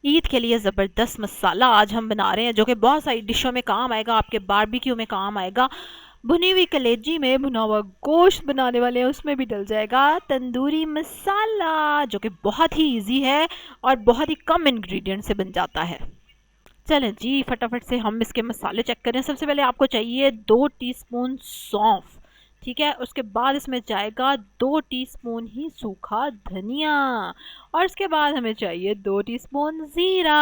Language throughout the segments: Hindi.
ईद के लिए ज़बरदस्त मसाला आज हम बना रहे हैं जो कि बहुत सारी डिशों में काम आएगा, आपके बारबेक्यू में काम आएगा। भुनी हुई कलेजी में भुना हुआ गोश्त बनाने वाले हैं, उसमें भी डल जाएगा तंदूरी मसाला, जो कि बहुत ही इजी है और बहुत ही कम इंग्रेडिएंट से बन जाता है। चलें जी, फटाफट से हम इसके मसाले चेक करें। सबसे पहले आपको चाहिए 2 टीस्पून सौंफ, ठीक है। उसके बाद इसमें जाएगा 2 टीस्पून ही सूखा धनिया, और इसके बाद हमें चाहिए 2 टीस्पून ज़ीरा।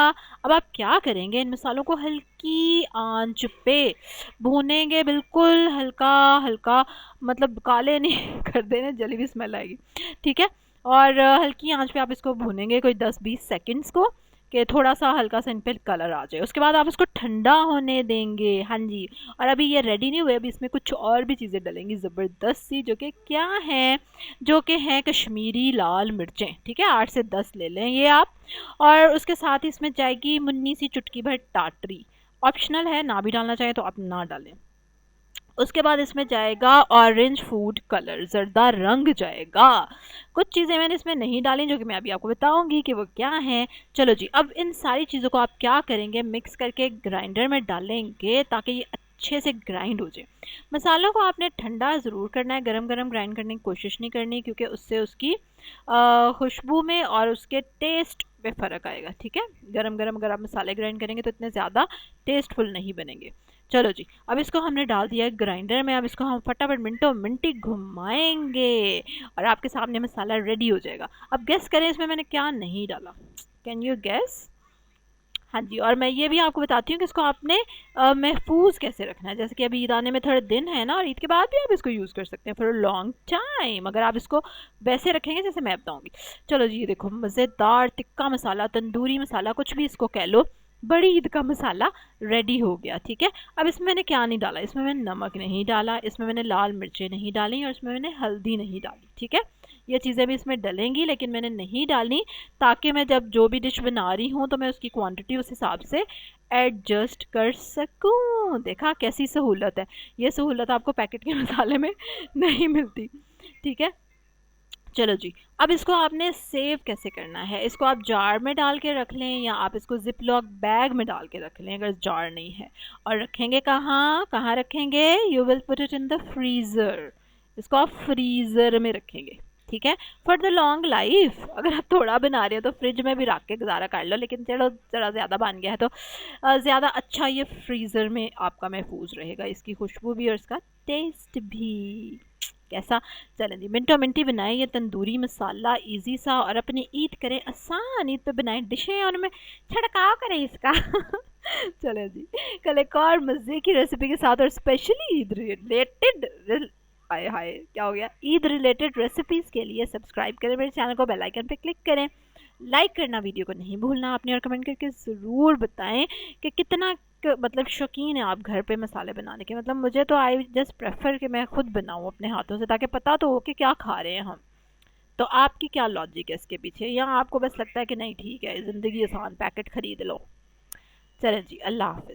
अब आप क्या करेंगे, इन मसालों को हल्की आंच पे भूनेंगे, बिल्कुल हल्का हल्का, मतलब काले नहीं कर देने, जली भी स्मेल आएगी, ठीक है। और हल्की आंच पे आप इसको भूनेंगे कोई 10-20 सेकंड्स को, कि थोड़ा सा हल्का सा इन पे कलर आ जाए। उसके बाद आप उसको ठंडा होने देंगे। हाँ जी, और अभी ये रेडी नहीं हुए, अभी इसमें कुछ और भी चीज़ें डलेंगी ज़बरदस्त सी, जो कि क्या है, जो कि हैं कश्मीरी लाल मिर्चें, ठीक है। 8 से 10 ले लें ये आप। और उसके साथ ही इसमें जाएगी मुन्नी सी चुटकी भर टाटरी, ऑप्शनल है, ना भी डालना चाहें तो आप ना डालें। उसके बाद इसमें जाएगा ऑरेंज फूड कलर, ज़रदा रंग जाएगा। कुछ चीज़ें मैंने इसमें नहीं डाली, जो कि मैं अभी आपको बताऊंगी कि वो क्या है। चलो जी, अब इन सारी चीज़ों को आप क्या करेंगे, मिक्स करके ग्राइंडर में डालेंगे ताकि ये अच्छे से ग्राइंड हो जाए। मसालों को आपने ठंडा ज़रूर करना है, गरम गरम ग्राइंड करने की कोशिश नहीं करनी, क्योंकि उससे उसकी खुशबू में और उसके टेस्ट में फ़र्क आएगा, ठीक है। गरम गरम अगर आप मसाले ग्राइंड करेंगे तो इतने ज़्यादा टेस्टफुल नहीं बनेंगे। चलो जी, अब इसको हमने डाल दिया है ग्राइंडर में। अब इसको हम फटाफट मिनटों मिनटी घुमाएंगे और आपके सामने मसाला रेडी हो जाएगा। अब गेस करें इसमें मैंने क्या नहीं डाला, कैन यू गेस? हाँ जी, और मैं ये भी आपको बताती हूँ कि इसको आपने महफूज कैसे रखना है। जैसे कि अभी ईद आने में थोड़े दिन है ना, और ईद के बाद भी आप इसको यूज़ कर सकते हैं फॉर अ लॉन्ग टाइम, अगर आप इसको वैसे रखेंगे जैसे मैं बताऊँगी। चलो जी, ये देखो, मज़ेदार तिक्का मसाला, तंदूरी मसाला, कुछ भी इसको कह लो, बड़ी ईद का मसाला रेडी हो गया, ठीक है। अब इसमें मैंने क्या नहीं डाला, इसमें मैंने नमक नहीं डाला, इसमें मैंने लाल मिर्चें नहीं डाली, और इसमें मैंने हल्दी नहीं डाली, ठीक है। ये चीज़ें भी इसमें डलेंगी, लेकिन मैंने नहीं डाली, ताकि मैं जब जो भी डिश बना रही हूँ तो मैं उसकी क्वांटिटी उस हिसाब से एडजस्ट कर सकूँ। देखा कैसी सहूलत है, ये सहूलत आपको पैकेट के मसाले में नहीं मिलती, ठीक है। चलो जी, अब इसको आपने सेव कैसे करना है, इसको आप जार में डाल के रख लें, या आप इसको जिप लॉक बैग में डाल के रख लें अगर जार नहीं है। और रखेंगे कहाँ कहाँ रखेंगे, you will put it in the freezer. इसको आप फ्रीज़र में रखेंगे, ठीक है, फॉर द लॉन्ग लाइफ। अगर आप थोड़ा बना रहे हो तो फ्रिज में भी रख के गुजारा कर लो, लेकिन चलो ज़रा ज़्यादा बन गया है तो ज़्यादा अच्छा ये फ्रीज़र में आपका महफूज रहेगा, इसकी खुशबू भी और इसका टेस्ट भी। कैसा? चलें जी, मिनटों मिनटी बनाएं ये तंदूरी मसाला, इजी सा, और अपनी ईद करें आसान, ईद पे बनाएं डिशें और उनमें छिड़काव करें इसका। चलें जी, कल एक और मज़े की रेसिपी के साथ, और स्पेशली ईद रिलेटेड, हाय हाय क्या हो गया, ईद रिलेटेड रेसिपीज़ के लिए सब्सक्राइब करें मेरे चैनल को, बेल आइकन पे क्लिक करें, लाइक करना वीडियो को नहीं भूलना आपने, और कमेंट करके ज़रूर बताएं कि कितना मतलब शौकीन है आप घर पे मसाले बनाने के। मतलब मुझे तो आई जस्ट प्रेफर कि मैं खुद बनाऊं अपने हाथों से, ताकि पता तो हो कि क्या खा रहे हैं हम। तो आपकी क्या लॉजिक है इसके पीछे, या आपको बस लगता है कि नहीं ठीक है ज़िंदगी आसान, पैकेट ख़रीद लो। चलें जी, अल्लाह हाफिज़।